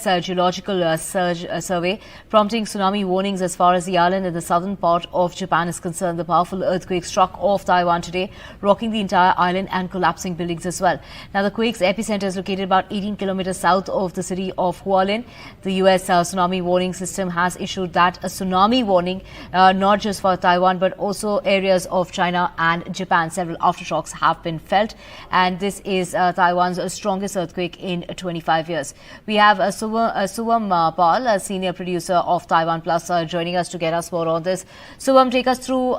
Geological Survey, prompting tsunami warnings as far as the island in the southern part of Japan is concerned. The powerful earthquake struck off Taiwan today, rocking the entire island and collapsing buildings as well. Now, the quake's epicenter is located about 18 kilometers south of the city of Hualien. The U.S. tsunami warning system has issued that a tsunami warning, not just for Taiwan, but also areas of China and Japan. Several aftershocks have been felt, and this is Taiwan's strongest earthquake in 25 years. We have Suvam Paul, a senior producer of Taiwan Plus, joining us to get us more on this. Suvam, take us through,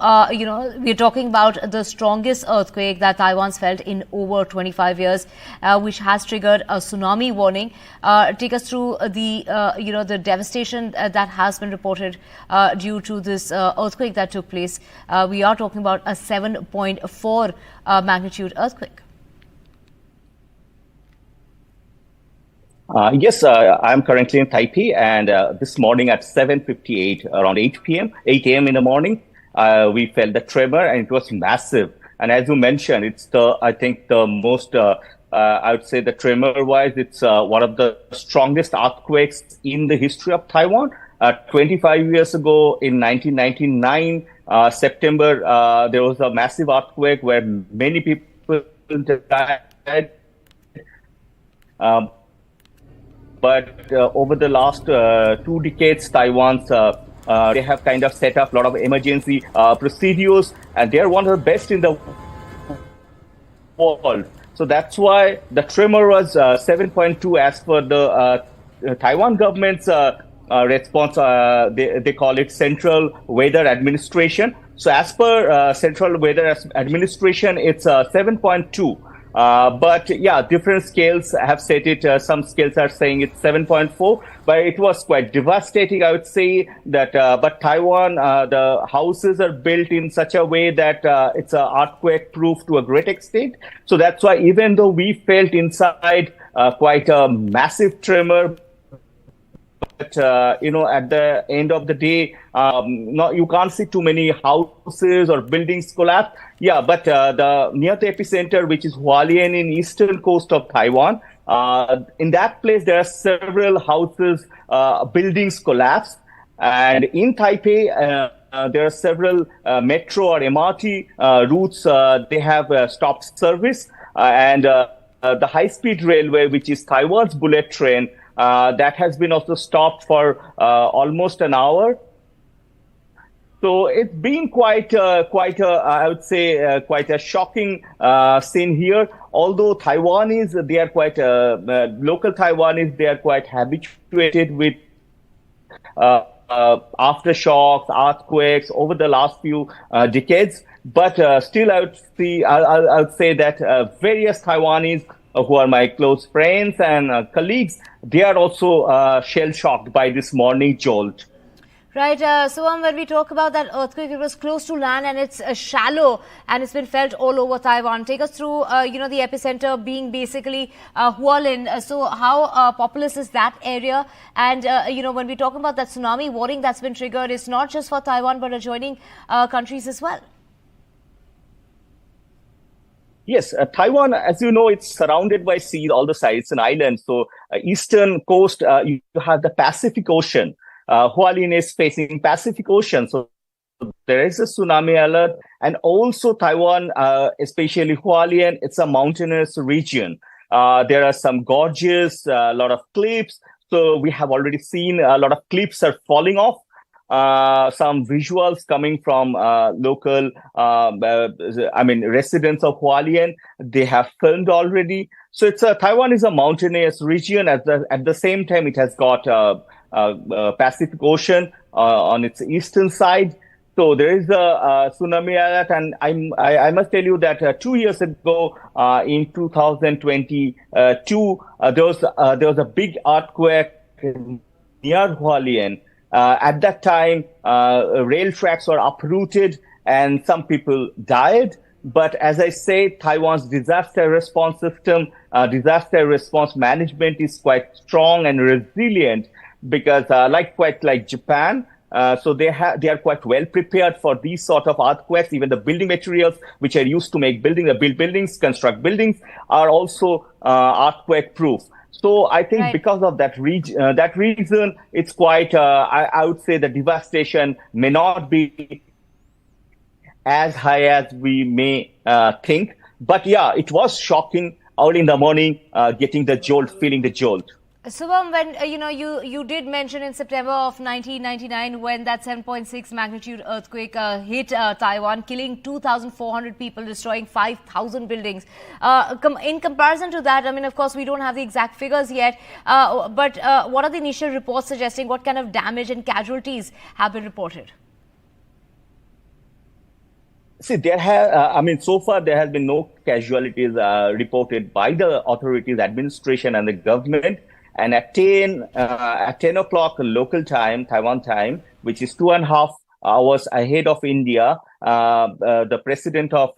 we're talking about the strongest earthquake that Taiwan's felt in over 25 years, which has triggered a tsunami warning. Take us through the devastation that has been reported due to this earthquake that took place. We are talking about a 7.4 magnitude earthquake. Yes, I'm currently in Taipei, and this morning at 7:58, around 8 a.m. in the morning, we felt the tremor, and it was massive. And as you mentioned, it's I think the most, I would say the tremor-wise, it's one of the strongest earthquakes in the history of Taiwan. 25 years ago, in 1999, September, there was a massive earthquake where many people died. But over the last 2 decades, Taiwan's they have kind of set up a lot of emergency procedures, and they're one of the best in the world. So that's why the tremor was 7.2 as per the Taiwan government's response. They call it Central Weather Administration. So as per Central Weather Administration, it's 7.2. But yeah, different scales have set it. Some scales are saying it's 7.4, but it was quite devastating, I would say that. But Taiwan, the houses are built in such a way that it's earthquake proof to a great extent. So that's why even though we felt inside quite a massive tremor, but at the end of the day, you can't see too many houses or buildings collapse. Yeah, but near the epicenter, which is Hualien in eastern coast of Taiwan, in that place there are several houses, buildings collapsed, and in Taipei there are several metro or MRT routes. They have stopped service, and the high-speed railway, which is Taiwan's bullet train, that has been also stopped for almost an hour. So it's been quite a shocking scene here. Although Taiwanese, they are quite local Taiwanese, they are quite habituated with aftershocks, earthquakes over the last few decades. But still, I would say that various Taiwanese who are my close friends and colleagues, they are also shell-shocked by this morning jolt. Right. So when we talk about that earthquake, it was close to land and it's shallow and it's been felt all over Taiwan. Take us through, the epicenter being basically Hualien. So how populous is that area? And, when we talk about that tsunami warning that's been triggered, it's not just for Taiwan, but adjoining countries as well. Yes, Taiwan, as you know, it's surrounded by sea, all the sides, an island. So eastern coast, you have the Pacific Ocean. Hualien is facing Pacific Ocean. So there is a tsunami alert. And also Taiwan, especially Hualien, it's a mountainous region. There are some gorges, a lot of cliffs. So we have already seen a lot of cliffs are falling off. Some visuals coming from local, residents of Hualien. They have filmed already. So Taiwan is a mountainous region. At the same time, it has got Pacific Ocean on its eastern side. So there is a tsunami alert, and I must tell you that 2 years ago, in 2022, there was a big earthquake near Hualien. At that time, rail tracks were uprooted and some people died. But as I say, Taiwan's disaster response system, disaster response management is quite strong and resilient because like Japan, so they are quite well prepared for these sort of earthquakes. Even the building materials which are used to make construct buildings are also earthquake proof. So I think Right. because of that reason, it's quite, I would say the devastation may not be as high as we may think. But yeah, it was shocking early in the morning, getting the jolt, feeling the jolt. Subham, when you did mention in September of 1999 when that 7.6 magnitude earthquake hit Taiwan, killing 2,400 people, destroying 5,000 buildings. In comparison to that, I mean, of course, we don't have the exact figures yet, but what are the initial reports suggesting? What kind of damage and casualties have been reported? See, so far there has been no casualties reported by the authorities, administration, and the government. And at 10 o'clock local time, Taiwan time, which is 2.5 hours ahead of India, the president of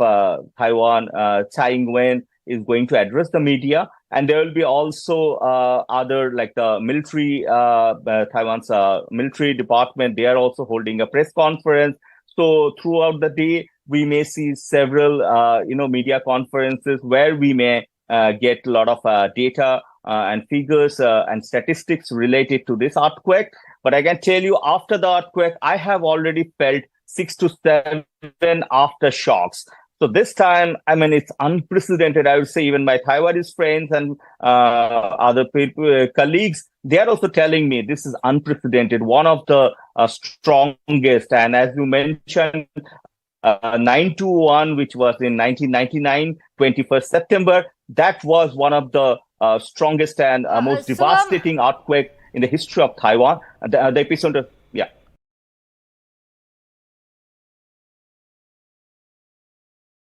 Taiwan, Tsai Ing-wen, is going to address the media. And there will be also other, like the military, Taiwan's military department, they are also holding a press conference. So throughout the day, we may see several, media conferences where we may get a lot of data and figures and statistics related to this earthquake. But I can tell you, after the earthquake, I have already felt 6 to 7 aftershocks. So this time, I mean, it's unprecedented. I would say even my Taiwanese friends and other people, colleagues, they are also telling me this is unprecedented, one of the strongest. And as you mentioned, 921, which was in 1999, 21st September, that was one of the strongest and most devastating earthquake in the history of Taiwan. The epicenter.